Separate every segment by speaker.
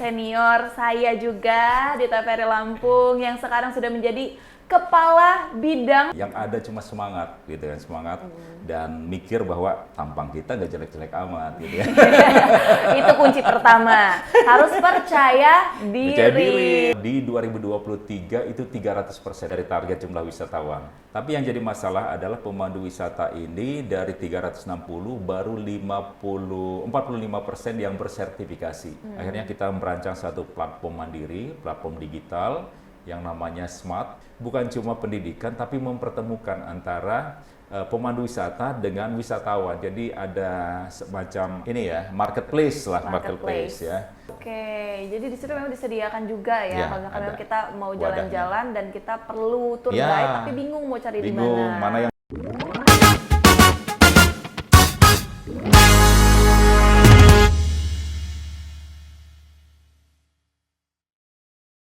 Speaker 1: senior saya juga di TVRI Lampung yang sekarang sudah menjadi kepala bidang.
Speaker 2: Yang ada cuma semangat gitu kan, semangat dan mikir bahwa tampang kita nggak jelek-jelek amat gitu ya.
Speaker 1: Itu kunci pertama, harus percaya diri.
Speaker 2: Di 2023 itu 300% dari target jumlah wisatawan. Tapi yang jadi masalah adalah pemandu wisata ini dari 360 baru 45% yang bersertifikasi. Akhirnya kita merancang satu platform mandiri, platform digital yang namanya Smart, bukan cuma pendidikan tapi mempertemukan antara pemandu wisata dengan wisatawan. Jadi ada semacam ini ya, marketplace ya.
Speaker 1: Oke, jadi di situ memang disediakan juga ya, kalau misalkan kita mau
Speaker 2: wadahnya.
Speaker 1: jalan-jalan dan kita perlu tour guide tapi bingung mau cari di mana.
Speaker 2: Yang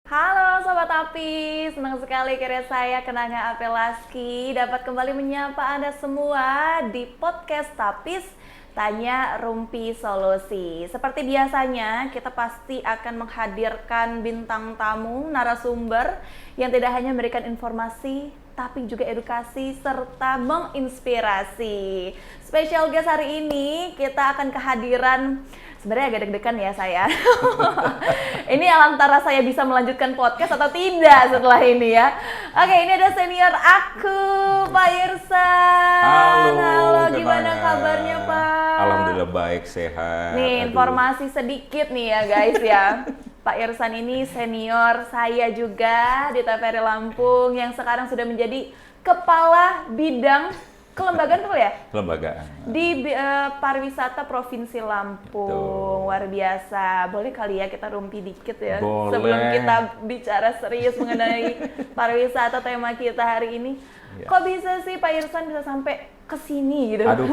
Speaker 1: Halo Sobat Api, senang sekali akhirnya saya Kenanga Apelaski dapat kembali menyapa Anda semua di podcast Tapis Tanya Rumpi Solusi. Seperti biasanya, kita pasti akan menghadirkan bintang tamu, narasumber yang tidak hanya memberikan informasi, tapi juga edukasi serta menginspirasi. Spesial guest hari ini kita akan kehadiran, sebenarnya agak deg-degan ya saya. Ini antara saya bisa melanjutkan podcast atau tidak setelah ini ya. Oke, ini ada senior aku, Pak Irsan. Halo, gimana kabarnya Pak?
Speaker 2: Alhamdulillah baik, sehat.
Speaker 1: Nih, informasi sedikit nih ya guys ya. Pak Irsan ini senior saya juga di TVRI Lampung yang sekarang sudah menjadi kepala bidang kelembagaan betul ya?
Speaker 2: Kelembagaan.
Speaker 1: Di pariwisata Provinsi Lampung.
Speaker 2: Betul.
Speaker 1: Luar biasa. Boleh kali ya kita rumpi dikit ya?
Speaker 2: Boleh.
Speaker 1: Sebelum kita bicara serius mengenai pariwisata tema kita hari ini.
Speaker 2: Ya.
Speaker 1: Kok bisa sih Pak Irsan bisa sampai ke sini gitu?
Speaker 2: Aduh,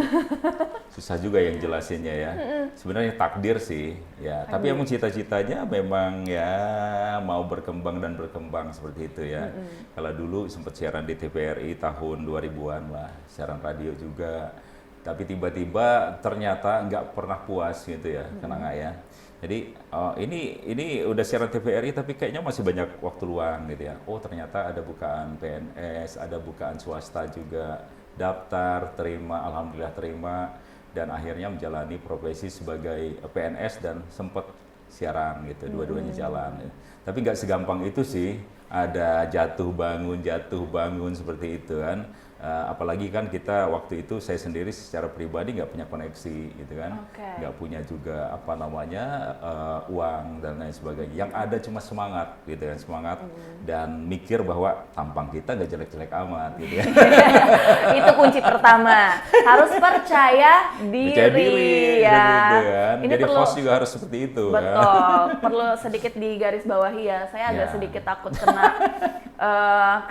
Speaker 2: susah juga yang jelasinnya ya. Sebenarnya takdir sih, ya. Tapi emang cita-citanya memang ya mau berkembang dan berkembang seperti itu ya. Kalau dulu sempat siaran di TVRI tahun 2000-an lah, siaran radio juga. Tapi tiba-tiba ternyata nggak pernah puas gitu ya, Kenanga ya. Jadi ini udah siaran TVRI tapi kayaknya masih banyak waktu luang gitu ya. Oh ternyata ada bukaan PNS, ada bukaan swasta juga. Daftar, terima, alhamdulillah terima, dan akhirnya menjalani profesi sebagai PNS dan sempat siaran gitu, dua-duanya jalan. Ya. Tapi nggak segampang itu sih, ada jatuh bangun seperti itu kan. Apalagi kan kita waktu itu saya sendiri secara pribadi nggak punya koneksi gitu kan, nggak punya juga apa namanya uang dan lain sebagainya. Yang ada cuma semangat gitu kan, semangat dan mikir bahwa tampang kita nggak jelek-jelek amat gitu ya.
Speaker 1: Itu kunci pertama, harus percaya diri ya.
Speaker 2: Gitu kan.
Speaker 1: Ini
Speaker 2: jadi
Speaker 1: perlu,
Speaker 2: host juga harus seperti itu.
Speaker 1: Betul, perlu sedikit digarisbawahi ya. Saya agak sedikit takut kena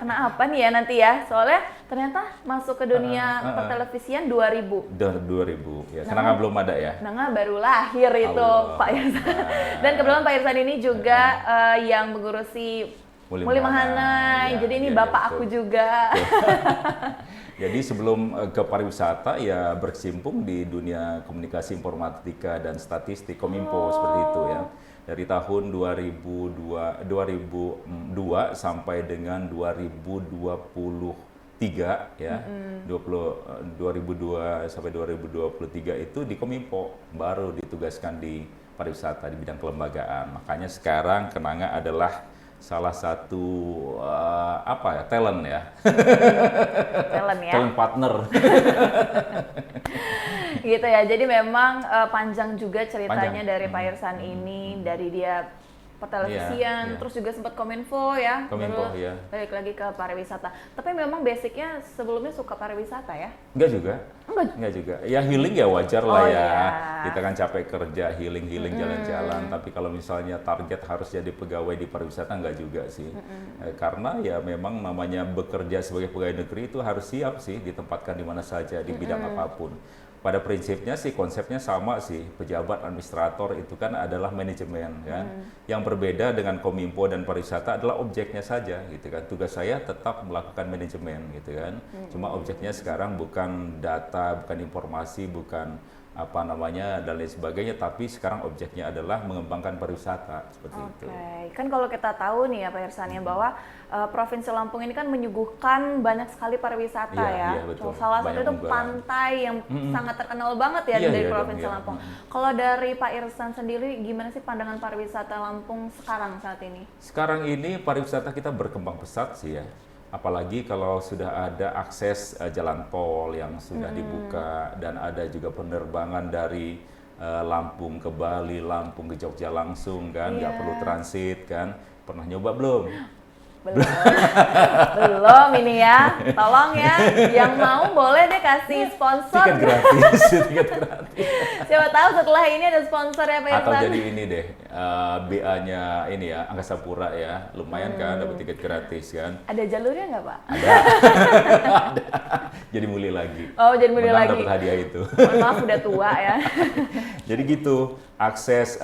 Speaker 1: apa nih ya nanti ya. Soalnya ternyata masuk ke dunia pertelevisian 2000.
Speaker 2: 2000 ya. Kenanga belum ada ya.
Speaker 1: Kenanga baru lahir itu
Speaker 2: Allah.
Speaker 1: Pak Irsan. Dan kebetulan Pak Irsan ini juga yang mengurusi Muli Mahanai.
Speaker 2: Ya,
Speaker 1: Jadi ini
Speaker 2: ya,
Speaker 1: bapak
Speaker 2: ya,
Speaker 1: aku juga.
Speaker 2: Jadi sebelum ke pariwisata ya berkecimpung di dunia komunikasi informatika dan statistik Kominfo seperti itu ya. Dari tahun 2002 sampai dengan 2023 ya. 2002 sampai 2023 itu di Kominfo, baru ditugaskan di pariwisata di bidang kelembagaan. Makanya sekarang Kenanga adalah salah satu talent ya.
Speaker 1: Talent ya.
Speaker 2: Talent partner.
Speaker 1: Gitu ya. Jadi memang panjang juga ceritanya dari Pak Irsan ini, dari dia pertelevisian, terus juga sempat Kominfo ya.
Speaker 2: Kominfo
Speaker 1: baru
Speaker 2: ya.
Speaker 1: balik lagi ke pariwisata. Tapi memang basicnya sebelumnya suka pariwisata ya?
Speaker 2: Enggak juga. Enggak juga. Ya healing ya wajar lah ya.
Speaker 1: Iya.
Speaker 2: Kita kan capek kerja, healing jalan-jalan. Tapi kalau misalnya target harus jadi pegawai di pariwisata enggak juga sih. Karena ya memang namanya bekerja sebagai pegawai negeri itu harus siap sih ditempatkan di mana saja di bidang apapun. Pada prinsipnya sih konsepnya sama sih, pejabat administrator itu kan adalah manajemen kan. Yang berbeda dengan Kominfo dan pariwisata adalah objeknya saja gitu kan. Tugas saya tetap melakukan manajemen gitu kan. Cuma objeknya sekarang bukan data, bukan informasi, bukan apa namanya dan lain sebagainya, tapi sekarang objeknya adalah mengembangkan pariwisata seperti itu.
Speaker 1: Kan kalau kita tahu nih ya Pak Irsan ya bahwa Provinsi Lampung ini kan menyuguhkan banyak sekali pariwisata ya.
Speaker 2: Iya, betul.
Speaker 1: Salah satu
Speaker 2: Banyak
Speaker 1: itu
Speaker 2: unggulan.
Speaker 1: pantai yang sangat terkenal banget ya
Speaker 2: Iya,
Speaker 1: dari
Speaker 2: iya dong,
Speaker 1: Provinsi
Speaker 2: iya.
Speaker 1: Lampung. Kalau dari Pak Irsan sendiri gimana sih pandangan pariwisata Lampung sekarang saat ini?
Speaker 2: Sekarang ini pariwisata kita berkembang pesat sih ya. Apalagi kalau sudah ada akses jalan tol yang sudah dibuka dan ada juga penerbangan dari Lampung ke Bali, Lampung ke Jogja langsung kan, nggak
Speaker 1: Iya.
Speaker 2: perlu transit kan. Pernah nyoba belum?
Speaker 1: Belum. Belum ini ya. Tolong ya, yang mau boleh deh kasih sponsor.
Speaker 2: Tiket gratis, tiket gratis.
Speaker 1: Siapa tahu setelah ini ada sponsor ya Pak
Speaker 2: Atau
Speaker 1: Irsan.
Speaker 2: jadi ini deh, BA-nya ini ya, Angkasa Pura ya, lumayan kan dapat tiket gratis kan.
Speaker 1: Ada jalurnya nggak Pak?
Speaker 2: Ada. Jadi mulai lagi.
Speaker 1: Oh, jadi mulai
Speaker 2: Menang
Speaker 1: lagi.
Speaker 2: dapat hadiah itu.
Speaker 1: Mohon maaf udah tua ya.
Speaker 2: Jadi gitu, akses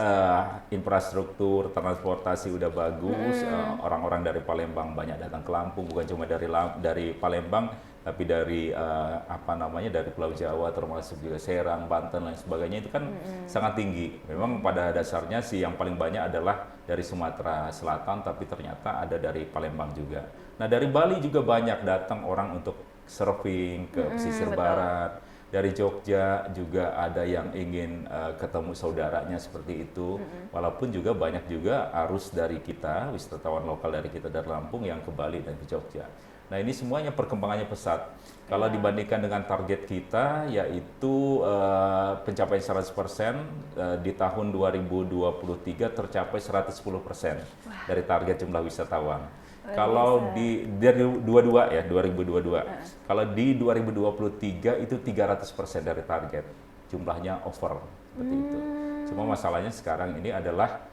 Speaker 2: infrastruktur, transportasi udah bagus, orang-orang dari Palembang banyak datang ke Lampung, bukan cuma dari Palembang, tapi dari dari Pulau Jawa, termasuk juga Serang, Banten, dan sebagainya itu kan sangat tinggi. Memang pada dasarnya sih yang paling banyak adalah dari Sumatera Selatan, tapi ternyata ada dari Palembang juga. Nah dari Bali juga banyak datang orang untuk surfing ke pesisir
Speaker 1: betul.
Speaker 2: barat. Dari Jogja juga ada yang ingin ketemu saudaranya seperti itu. Walaupun juga banyak juga arus dari kita, wisatawan lokal dari kita dari Lampung yang ke Bali dan ke Jogja. Nah ini semuanya perkembangannya pesat. Kalau dibandingkan dengan target kita yaitu pencapaian 100% di tahun 2023 tercapai 110% dari target jumlah wisatawan. Kalau di dari 2022. Kalau di 2023 itu 300% dari target. Jumlahnya over seperti itu. Cuma masalahnya sekarang ini adalah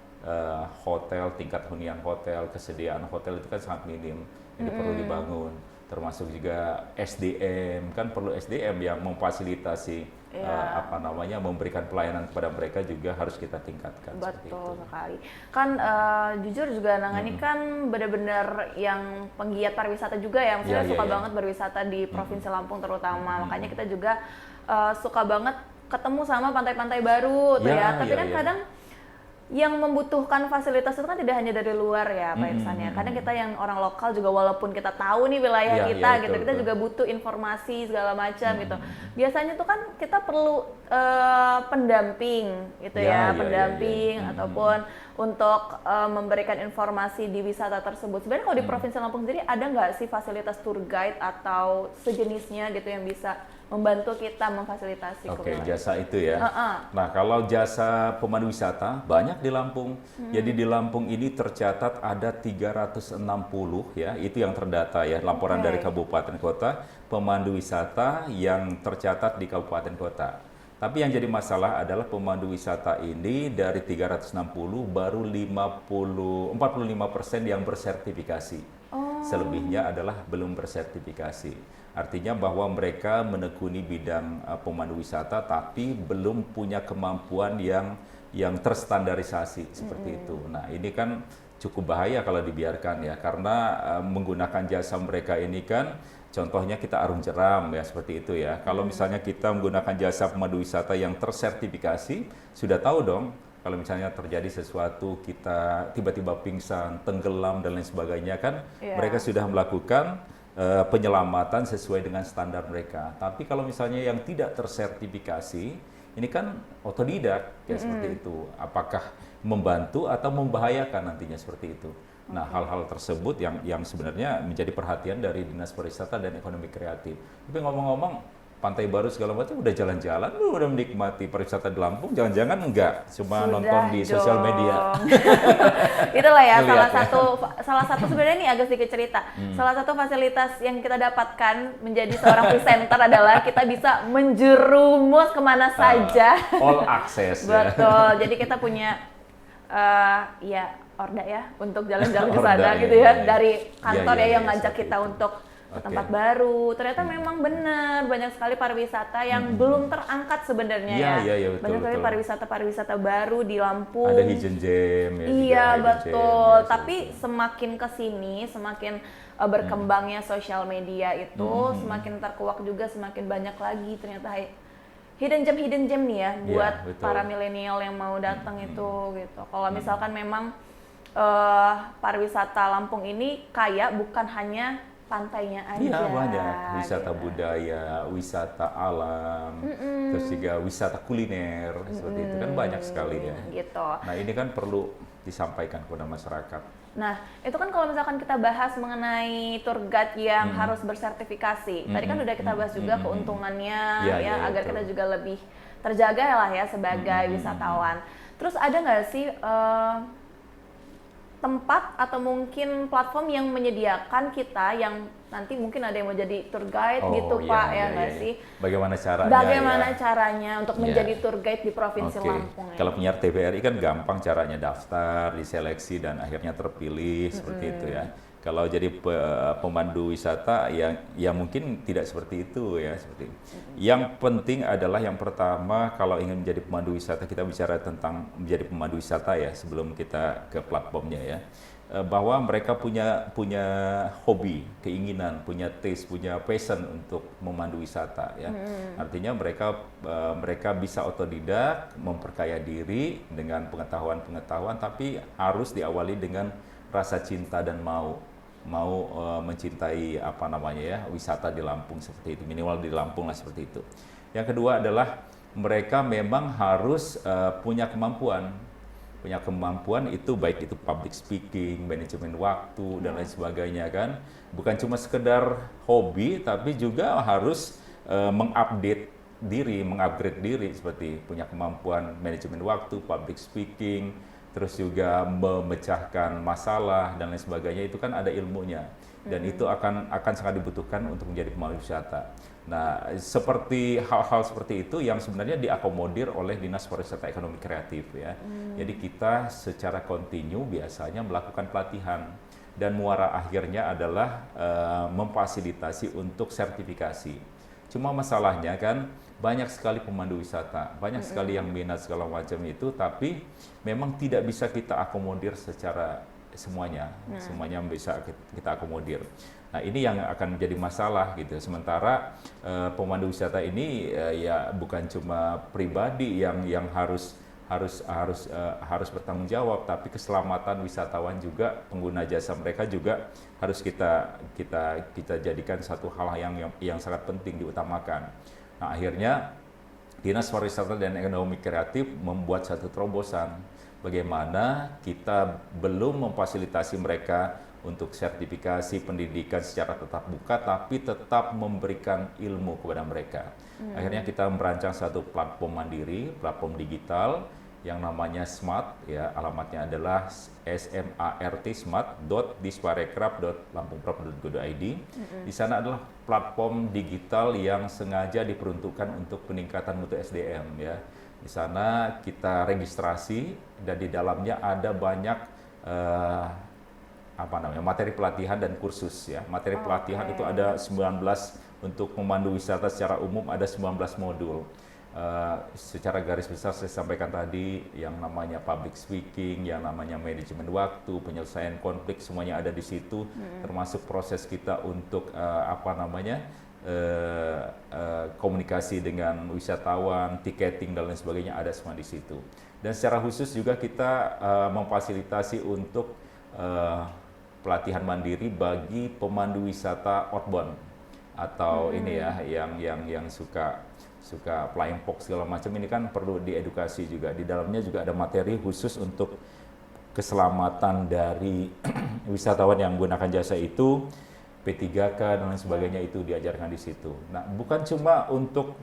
Speaker 2: hotel, tingkat hunian hotel, kesediaan hotel itu kan sangat minim. Ini perlu dibangun. Termasuk juga SDM, kan perlu SDM yang memfasilitasi memberikan pelayanan kepada mereka juga harus kita tingkatkan.
Speaker 1: Betul sekali. Kan jujur juga Nang ini kan benar-benar yang penggiat pariwisata juga ya. Maksudnya suka banget berwisata di Provinsi Lampung terutama. Makanya kita juga suka banget ketemu sama pantai-pantai baru tuh ya. Tapi kan kadang yang membutuhkan fasilitas itu kan tidak hanya dari luar ya Pak Irsan ya. Kadang kita yang orang lokal juga walaupun kita tahu nih wilayah kita gitu, kita juga butuh informasi segala macam gitu. Biasanya tuh kan kita perlu pendamping gitu pendamping ataupun untuk memberikan informasi di wisata tersebut. Sebenarnya kalau di Provinsi Lampung sendiri ada nggak sih fasilitas tour guide atau sejenisnya gitu yang bisa membantu kita memfasilitasi
Speaker 2: jasa itu ya. Nah, kalau jasa pemandu wisata banyak di Lampung. Jadi di Lampung ini tercatat ada 360 ya, itu yang terdata ya, laporan dari kabupaten kota, pemandu wisata yang tercatat di kabupaten kota. Tapi yang jadi masalah adalah pemandu wisata ini dari 360 baru 45% yang bersertifikasi. Selebihnya adalah belum bersertifikasi. Artinya bahwa mereka menekuni bidang pemandu wisata tapi belum punya kemampuan yang terstandarisasi seperti itu. Nah, ini kan cukup bahaya kalau dibiarkan ya, karena menggunakan jasa mereka ini kan contohnya kita arung jeram ya seperti itu ya. Kalau misalnya kita menggunakan jasa pemandu wisata yang tersertifikasi, sudah tahu dong kalau misalnya terjadi sesuatu, kita tiba-tiba pingsan, tenggelam dan lain sebagainya kan, mereka sudah melakukan penyelamatan sesuai dengan standar mereka. Tapi kalau misalnya yang tidak tersertifikasi, ini kan otodidak ya seperti itu. Apakah membantu atau membahayakan nantinya seperti itu. Nah, hal-hal tersebut yang sebenarnya menjadi perhatian dari Dinas Pariwisata dan Ekonomi Kreatif. Tapi ngomong-ngomong, Pantai Baru segala macam udah jalan-jalan, lu udah menikmati pariwisata di Lampung, jangan-jangan enggak, cuma sudah nonton di sosial media.
Speaker 1: Itulah ya salah satu sebenarnya ini agak sedikit cerita. Salah satu fasilitas yang kita dapatkan menjadi seorang presenter adalah kita bisa menjerumus kemana saja.
Speaker 2: All access.
Speaker 1: Betul. Jadi kita punya orda ya untuk jalan-jalan ke sana gitu ya, dari kantor yang ngajak kita untuk ke tempat baru. Ternyata memang benar banyak sekali pariwisata yang belum terangkat sebenarnya
Speaker 2: betul,
Speaker 1: banyak sekali pariwisata baru di Lampung.
Speaker 2: Ada hidden gem ya.
Speaker 1: Iya betul. Tapi semakin kesini, semakin berkembangnya sosial media itu, semakin terkuak juga, semakin banyak lagi ternyata hidden gem nih ya buat
Speaker 2: betul.
Speaker 1: para milenial yang mau datang itu gitu. Kalau misalkan memang pariwisata Lampung ini kaya bukan hanya pantainya aja.
Speaker 2: Iya, banyak wisata
Speaker 1: gitu.
Speaker 2: budaya, wisata alam, terus juga wisata kuliner seperti itu kan banyak sekali ya.
Speaker 1: Gitu.
Speaker 2: Nah ini kan perlu disampaikan kepada masyarakat.
Speaker 1: Nah, itu kan kalau misalkan kita bahas mengenai tour guide yang harus bersertifikasi. Tadi kan udah kita bahas juga keuntungannya
Speaker 2: Ya,
Speaker 1: agar
Speaker 2: betul.
Speaker 1: kita juga lebih terjaga lah ya sebagai wisatawan. Terus ada nggak sih tempat atau mungkin platform yang menyediakan kita yang nanti mungkin ada yang mau jadi tour guide gitu Pak ya nggak sih?
Speaker 2: Bagaimana caranya?
Speaker 1: Bagaimana caranya untuk menjadi tour guide di Provinsi Lampung?
Speaker 2: Kalau penyiar TVRI kan gampang caranya, daftar, diseleksi dan akhirnya terpilih seperti itu ya. Kalau jadi pemandu wisata ya mungkin tidak seperti itu ya seperti. Yang penting adalah yang pertama kalau ingin menjadi pemandu wisata kita bicara tentang menjadi pemandu wisata ya sebelum kita ke platformnya ya. Bahwa mereka punya hobi, keinginan, punya taste, punya passion untuk memandu wisata ya. Artinya mereka bisa otodidak, memperkaya diri dengan pengetahuan tapi harus diawali dengan rasa cinta dan mau mencintai wisata di Lampung seperti itu, minimal di Lampung lah seperti itu. Yang kedua adalah mereka memang harus punya kemampuan itu baik itu public speaking, manajemen waktu dan lain sebagainya kan. Bukan cuma sekedar hobi tapi juga harus mengupgrade diri seperti punya kemampuan manajemen waktu, public speaking, terus juga memecahkan masalah dan lain sebagainya itu kan ada ilmunya dan itu akan sangat dibutuhkan untuk menjadi pemandu wisata. Nah, seperti hal-hal seperti itu yang sebenarnya diakomodir oleh Dinas Pariwisata Ekonomi Kreatif ya. Jadi kita secara kontinu biasanya melakukan pelatihan dan muara akhirnya adalah memfasilitasi untuk sertifikasi. Cuma masalahnya kan banyak sekali pemandu wisata, banyak sekali yang minat segala macam itu, tapi memang tidak bisa kita akomodir secara semuanya bisa kita akomodir. Nah ini yang akan menjadi masalah gitu. Sementara pemandu wisata ini ya bukan cuma pribadi yang harus bertanggung jawab, tapi keselamatan wisatawan juga, pengguna jasa mereka juga harus kita jadikan satu hal yang sangat penting diutamakan. Nah akhirnya Dinas Pariwisata dan Ekonomi Kreatif membuat satu terobosan bagaimana kita belum memfasilitasi mereka untuk sertifikasi pendidikan secara tatap muka tapi tetap memberikan ilmu kepada mereka. Akhirnya kita merancang satu platform mandiri, platform digital yang namanya SMART ya, alamatnya adalah smart.disparekraf.lampungprov.go.id. Di sana adalah platform digital yang sengaja diperuntukkan untuk peningkatan mutu SDM ya. Di sana kita registrasi dan di dalamnya ada banyak materi pelatihan dan kursus ya. Materi pelatihan itu ada 19 untuk pemandu wisata secara umum, ada 19 modul. Secara garis besar saya sampaikan tadi yang namanya public speaking, yang namanya manajemen waktu, penyelesaian konflik semuanya ada di situ, termasuk proses kita untuk komunikasi dengan wisatawan, tiketing dan lain sebagainya ada semua di situ. Dan secara khusus juga kita memfasilitasi untuk pelatihan mandiri bagi pemandu wisata outbound atau ini ya yang suka flying fox segala macam, ini kan perlu diedukasi juga. Di dalamnya juga ada materi khusus untuk keselamatan dari wisatawan yang menggunakan jasa itu, P3K dan lain sebagainya itu diajarkan di situ. Nah, bukan cuma untuk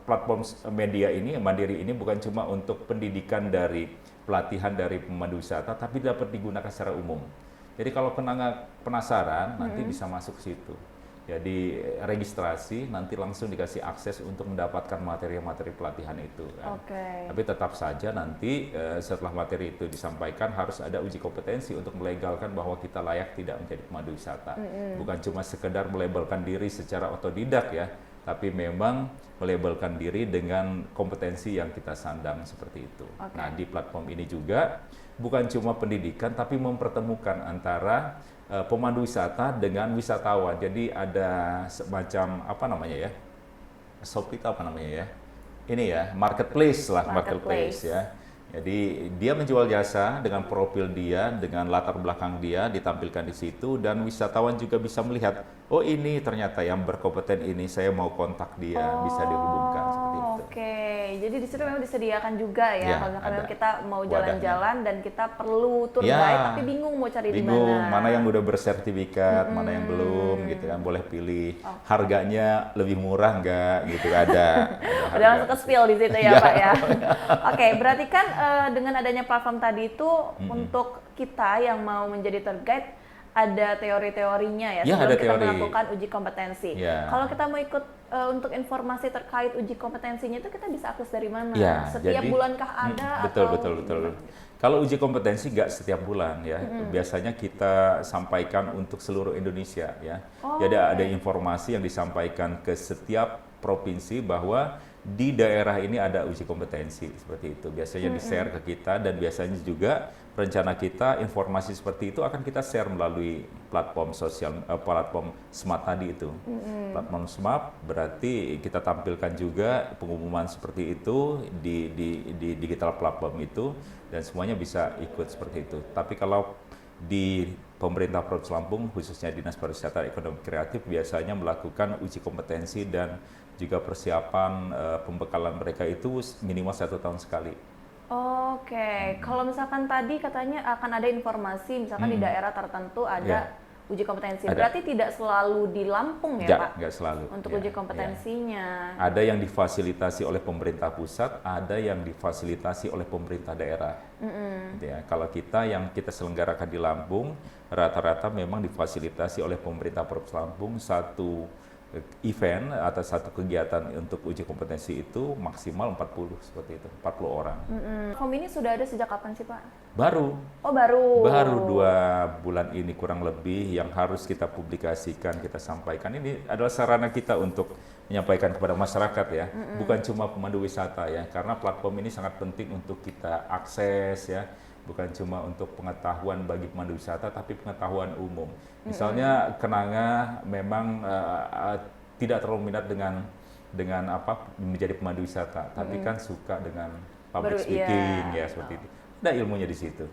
Speaker 2: platform media ini, mandiri ini bukan cuma untuk pendidikan dari pelatihan dari pemandu wisata, tapi dapat digunakan secara umum. Jadi kalau penasaran, nanti bisa masuk ke situ. Jadi registrasi, nanti langsung dikasih akses untuk mendapatkan materi-materi pelatihan itu. Kan. Tapi tetap saja nanti setelah materi itu disampaikan harus ada uji kompetensi untuk melegalkan bahwa kita layak tidak menjadi pemandu wisata. Bukan cuma sekedar melabelkan diri secara otodidak ya, tapi memang melabelkan diri dengan kompetensi yang kita sandang seperti itu. Nah di platform ini juga bukan cuma pendidikan, tapi mempertemukan antara pemandu wisata dengan wisatawan. Jadi ada semacam ini ya, marketplace ya. Jadi dia menjual jasa dengan profil dia, dengan latar belakang dia ditampilkan di situ, dan wisatawan juga bisa melihat, oh ini ternyata yang berkompeten ini, saya mau kontak dia, bisa dihubungkan seperti itu.
Speaker 1: Oke, jadi di situ memang disediakan juga ya, kalau misalkan kita mau jalan-jalan dan kita perlu tour guide tapi bingung mau cari di mana.
Speaker 2: Mana yang udah bersertifikat, mana yang belum gitu kan, boleh pilih. Harganya lebih murah nggak gitu, ada
Speaker 1: udah langsung ke spill di situ ya Pak ya. Oke, berarti kan dengan adanya platform tadi itu untuk kita yang mau menjadi tour guide ada teori-teorinya ya sebelum kita melakukan uji kompetensi. Kalau kita mau ikut untuk informasi terkait uji kompetensinya itu kita bisa akses dari mana? Setiap bulankah ada?
Speaker 2: Betul. Kalau uji kompetensi nggak setiap bulan ya, biasanya kita sampaikan untuk seluruh Indonesia ya. Jadi ada informasi yang disampaikan ke setiap provinsi bahwa di daerah ini ada uji kompetensi seperti itu. Biasanya di-share ke kita, dan biasanya juga rencana kita informasi seperti itu akan kita share melalui platform platform smart tadi itu. Platform smart berarti kita tampilkan juga pengumuman seperti itu di digital platform itu, dan semuanya bisa ikut seperti itu. Tapi kalau di pemerintah Provinsi Lampung, khususnya Dinas Pariwisata dan Ekonomi Kreatif, biasanya melakukan uji kompetensi dan juga persiapan pembekalan mereka itu minimal 1 tahun sekali.
Speaker 1: Oke, kalau misalkan tadi katanya akan ada informasi, misalkan di daerah tertentu ada uji kompetensi. Berarti tidak selalu di Lampung ya Pak?
Speaker 2: Nggak selalu.
Speaker 1: Untuk uji kompetensinya.
Speaker 2: Ada yang difasilitasi oleh pemerintah pusat, ada yang difasilitasi oleh pemerintah daerah. Gitu ya. Kalau yang kita selenggarakan di Lampung, rata-rata memang difasilitasi oleh pemerintah Provinsi Lampung. Satu event atau satu kegiatan untuk uji kompetensi itu maksimal 40 seperti itu, 40 orang.
Speaker 1: Platform ini sudah ada sejak kapan sih Pak?
Speaker 2: Baru.
Speaker 1: Oh baru.
Speaker 2: Baru 2 bulan ini kurang lebih yang harus kita publikasikan, kita sampaikan. Ini adalah sarana kita untuk menyampaikan kepada masyarakat ya, bukan cuma pemandu wisata ya, karena platform ini sangat penting untuk kita akses ya, bukan cuma untuk pengetahuan bagi pemandu wisata, tapi pengetahuan umum. Misalnya Kenanga memang tidak terlalu minat dengan menjadi pemandu wisata, tapi kan suka dengan public speaking ya seperti itu. Ada ilmunya di situ.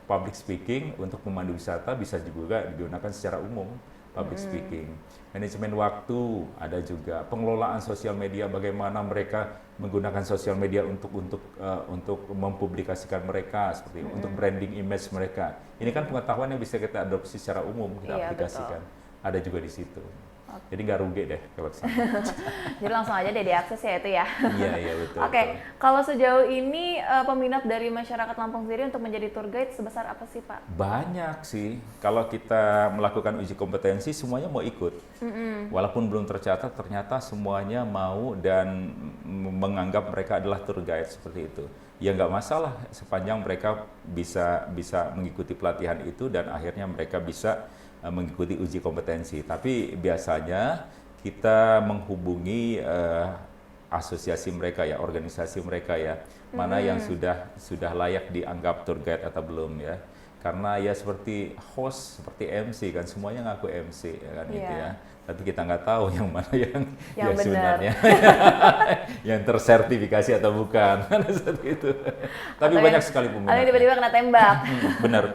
Speaker 2: Public speaking untuk pemandu wisata bisa juga digunakan secara umum. Public speaking, manajemen waktu, ada juga pengelolaan sosial media, bagaimana mereka menggunakan sosial media untuk mempublikasikan mereka seperti untuk branding image mereka. Ini kan pengetahuan yang bisa kita adopsi secara umum, kita aplikasikan. Betul. Ada juga di situ. Jadi nggak rugi deh kalau kesana.
Speaker 1: Jadi langsung aja deh diakses ya itu ya.
Speaker 2: Iya betul.
Speaker 1: Oke, kalau sejauh ini peminat dari masyarakat Lampung sendiri untuk menjadi tour guide sebesar apa sih Pak?
Speaker 2: Banyak sih. Kalau kita melakukan uji kompetensi semuanya mau ikut. Walaupun belum tercatat, ternyata semuanya mau dan menganggap mereka adalah tour guide seperti itu. Ya nggak masalah sepanjang mereka bisa mengikuti pelatihan itu dan akhirnya mereka bisa mengikuti uji kompetensi. Tapi biasanya kita menghubungi asosiasi mereka ya, organisasi mereka ya, mana yang sudah layak dianggap tour guide atau belum ya. Karena ya seperti host, seperti MC kan, semuanya ngaku MC ya kan gitu ya. Tapi kita nggak tahu yang mana yang sebenarnya yang tersertifikasi atau bukan, seperti itu. Tapi atau banyak sekali peminat.
Speaker 1: Ada tiba-tiba kena tembak.
Speaker 2: Benar.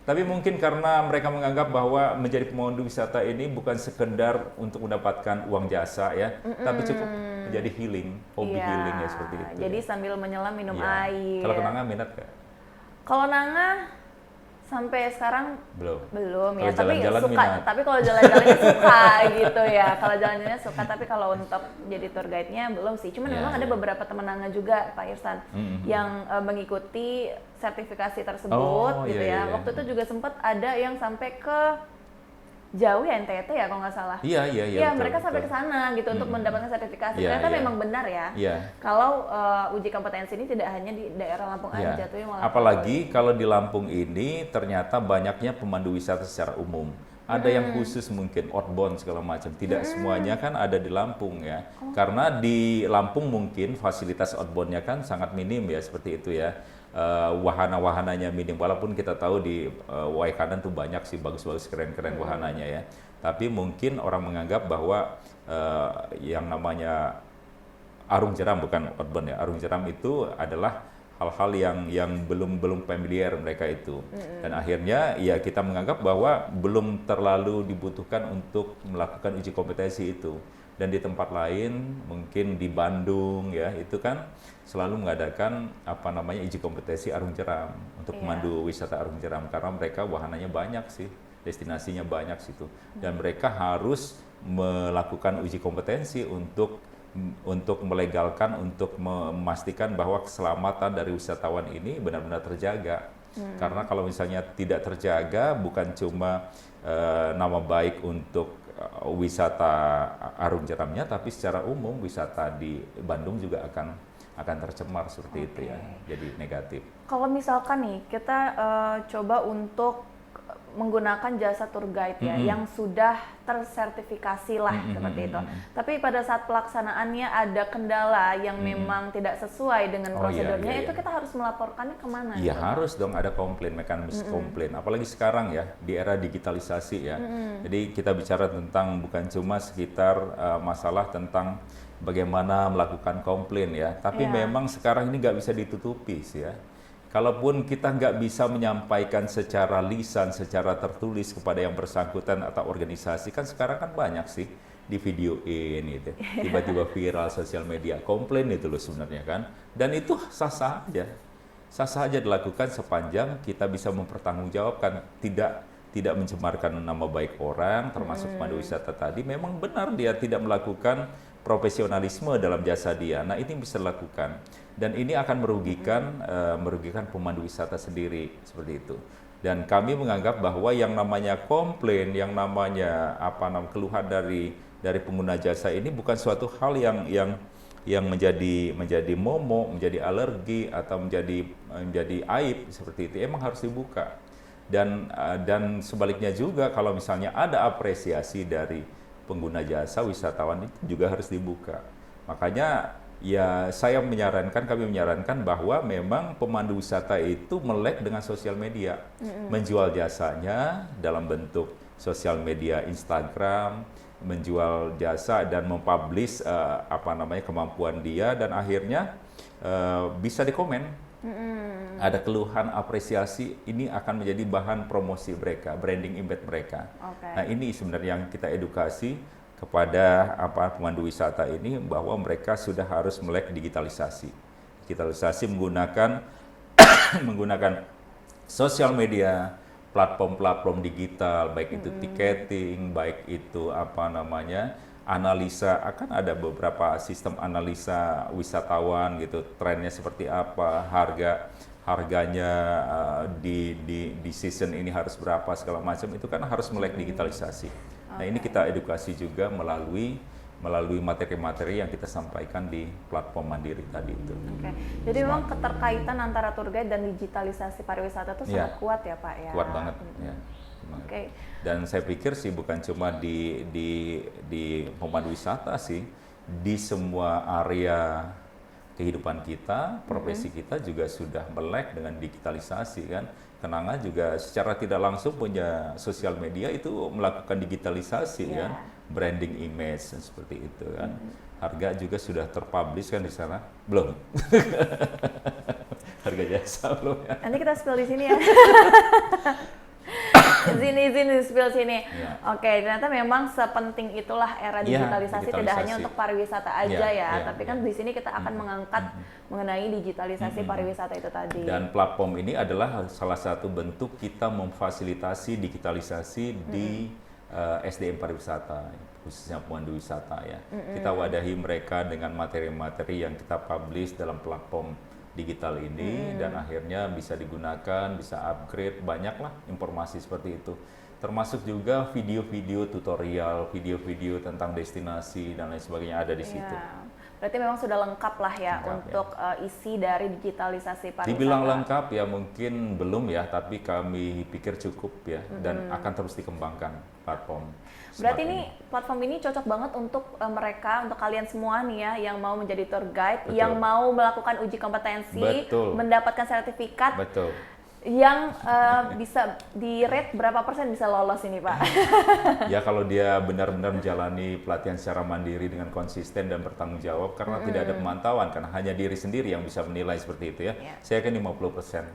Speaker 2: Tapi mungkin karena mereka menganggap bahwa menjadi pemandu wisata ini bukan sekedar untuk mendapatkan uang jasa ya, tapi cukup menjadi healing, hobi healing ya seperti itu.
Speaker 1: Jadi sambil menyelam minum air.
Speaker 2: Kalau Kenanga minat nggak?
Speaker 1: Kalau Nanga sampai sekarang belum ya, tapi
Speaker 2: jalan-jalan
Speaker 1: suka.
Speaker 2: minat.
Speaker 1: Tapi kalau jalan-jalannya suka gitu ya. Kalau jalan-jalannya suka, tapi kalau untuk jadi tour guide-nya belum sih. Cuman memang ada beberapa teman Nanga juga, Pak Irsan, yang mengikuti sertifikasi tersebut gitu ya. Waktu itu juga sempat ada yang sampai ke jauh ya, NTT ya kalau nggak salah.
Speaker 2: Iya.
Speaker 1: Iya, mereka sampai ke sana gitu untuk mendapatkan sertifikasi. Ternyata memang benar ya. Kalau uji kompetensi ini tidak hanya di daerah Lampung aja tuh yang
Speaker 2: apalagi kalau di Lampung ini ternyata banyaknya pemandu wisata secara umum. Ada yang khusus mungkin outbound segala macam. Tidak semuanya kan ada di Lampung ya. Karena di Lampung mungkin fasilitas outboundnya kan sangat minim ya seperti itu ya. Wahana-wahananya minim, walaupun kita tahu di Waikanan tuh banyak sih bagus-bagus keren-keren wahananya ya, tapi mungkin orang menganggap bahwa yang namanya arung jeram, bukan outbound ya. Arung jeram itu adalah hal-hal yang belum familiar mereka itu. Dan akhirnya ya kita menganggap bahwa belum terlalu dibutuhkan untuk melakukan uji kompetensi itu. Dan di tempat lain, mungkin di Bandung ya, itu kan selalu mengadakan uji kompetensi arung jeram untuk pemandu wisata arung jeram, karena mereka wahananya banyak sih, destinasinya banyak situ. Dan mereka harus melakukan uji kompetensi untuk melegalkan, untuk memastikan bahwa keselamatan dari wisatawan ini benar-benar terjaga. Karena kalau misalnya tidak terjaga, bukan cuma nama baik untuk wisata arung jeramnya, tapi secara umum wisata di Bandung juga akan tercemar seperti itu ya, jadi negatif.
Speaker 1: Kalau misalkan nih kita coba untuk menggunakan jasa tour guide ya, yang sudah tersertifikasi lah seperti itu. Tapi pada saat pelaksanaannya ada kendala yang memang tidak sesuai dengan prosedurnya, itu kita harus melaporkannya kemana?
Speaker 2: Iya harus dong, ada komplain, mekanisme komplain. Apalagi sekarang ya, di era digitalisasi ya. Jadi kita bicara tentang bukan cuma sekitar masalah tentang bagaimana melakukan komplain ya, tapi memang sekarang ini nggak bisa ditutupi sih ya. Kalaupun kita nggak bisa menyampaikan secara lisan, secara tertulis kepada yang bersangkutan atau organisasi, kan sekarang kan banyak sih di videoin gitu, tiba-tiba viral sosial media, komplain itu loh sebenarnya kan, dan itu sah-sah aja dilakukan sepanjang kita bisa mempertanggungjawabkan, tidak mencemarkan nama baik orang, termasuk pemandu wisata tadi, memang benar dia tidak melakukan profesionalisme dalam jasa dia. Nah ini bisa dilakukan. Dan ini akan merugikan pemandu wisata sendiri seperti itu. Dan kami menganggap bahwa yang namanya komplain, yang namanya keluhan dari pengguna jasa ini bukan suatu hal yang menjadi momok, menjadi alergi atau menjadi aib seperti itu. Emang harus dibuka. Dan sebaliknya juga kalau misalnya ada apresiasi dari pengguna jasa, wisatawan itu juga harus dibuka. Makanya ya kami menyarankan bahwa memang pemandu wisata itu melek dengan sosial media, menjual jasanya dalam bentuk sosial media Instagram, menjual jasa dan mempublish kemampuan dia, dan akhirnya bisa dikomen. Ada keluhan, apresiasi, ini akan menjadi bahan promosi mereka, branding image mereka. Nah ini sebenarnya yang kita edukasi kepada pemandu wisata ini, bahwa mereka sudah harus melek digitalisasi menggunakan sosial media, platform digital, baik itu tiketing, baik itu analisa, akan ada beberapa sistem analisa wisatawan gitu, trennya seperti apa, harganya di season ini harus berapa, segala macam itu kan harus melek digitalisasi. Nah ini kita edukasi juga melalui materi-materi yang kita sampaikan di platform Mandiri tadi itu.
Speaker 1: Jadi memang keterkaitan antara tour guide dan digitalisasi pariwisata itu sangat kuat ya Pak ya?
Speaker 2: Kuat banget ya. Dan saya pikir sih bukan cuma di pemandu wisata sih, di semua area kehidupan kita, profesi kita juga sudah melek dengan digitalisasi kan. Kenanga juga secara tidak langsung punya sosial media itu melakukan digitalisasi kan, branding image seperti itu kan. Harga juga sudah terpublish kan di sana, belum? Harga jasa belum ya?
Speaker 1: Nanti kita spill di sini ya. izin spill sini. Ternyata memang sepenting itulah era digitalisasi, tidak hanya untuk pariwisata aja tapi kan di sini kita akan mengangkat mengenai digitalisasi pariwisata itu tadi.
Speaker 2: Dan platform ini adalah salah satu bentuk kita memfasilitasi digitalisasi di SDM pariwisata, khususnya pemandu wisata ya. Kita wadahi mereka dengan materi-materi yang kita publish dalam platform digital ini, dan akhirnya bisa digunakan, bisa upgrade, banyaklah informasi seperti itu. Termasuk juga video-video tutorial, video-video tentang destinasi dan lain sebagainya ada di situ.
Speaker 1: Berarti memang sudah lengkap lah ya untuk isi dari digitalisasi pariwisata.
Speaker 2: Dibilang lengkap ya mungkin belum ya, tapi kami pikir cukup ya, dan akan terus dikembangkan platform.
Speaker 1: Berarti ini platform ini cocok banget untuk mereka, untuk kalian semua nih ya, yang mau menjadi tour guide, yang mau melakukan uji kompetensi, mendapatkan sertifikat. yang bisa di rate berapa persen bisa lolos ini Pak?
Speaker 2: Ya kalau dia benar-benar menjalani pelatihan secara mandiri dengan konsisten dan bertanggung jawab karena tidak ada pemantauan, karena hanya diri sendiri yang bisa menilai seperti itu ya. Saya yakin 50%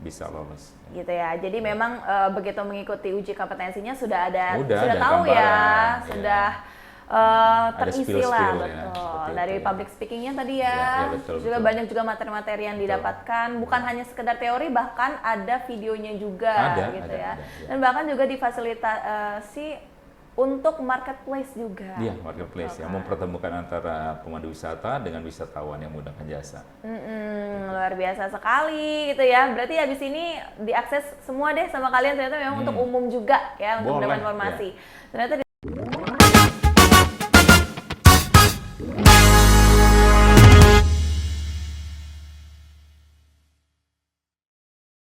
Speaker 2: bisa lolos.
Speaker 1: Gitu ya. Jadi memang begitu mengikuti uji kompetensinya sudah
Speaker 2: ada
Speaker 1: tahu ya,
Speaker 2: gambaran,
Speaker 1: sudah terisi
Speaker 2: skill-skill
Speaker 1: lah,
Speaker 2: ya,
Speaker 1: betul.
Speaker 2: seperti
Speaker 1: Dari
Speaker 2: itu,
Speaker 1: public speakingnya tadi ya,
Speaker 2: Ya, betul,
Speaker 1: juga
Speaker 2: betul.
Speaker 1: banyak juga materi-materi yang didapatkan, bukan hanya sekedar teori, bahkan ada videonya juga, gitu ya. Dan bahkan juga difasilitasi untuk marketplace juga.
Speaker 2: Iya, marketplace yang mempertemukan antara pemandu wisata dengan wisatawan yang menggunakan jasa.
Speaker 1: Luar biasa sekali gitu ya. Berarti habis ini diakses semua deh sama kalian, ternyata memang untuk umum juga ya, untuk
Speaker 2: Boleh,
Speaker 1: mendapat informasi. Ternyata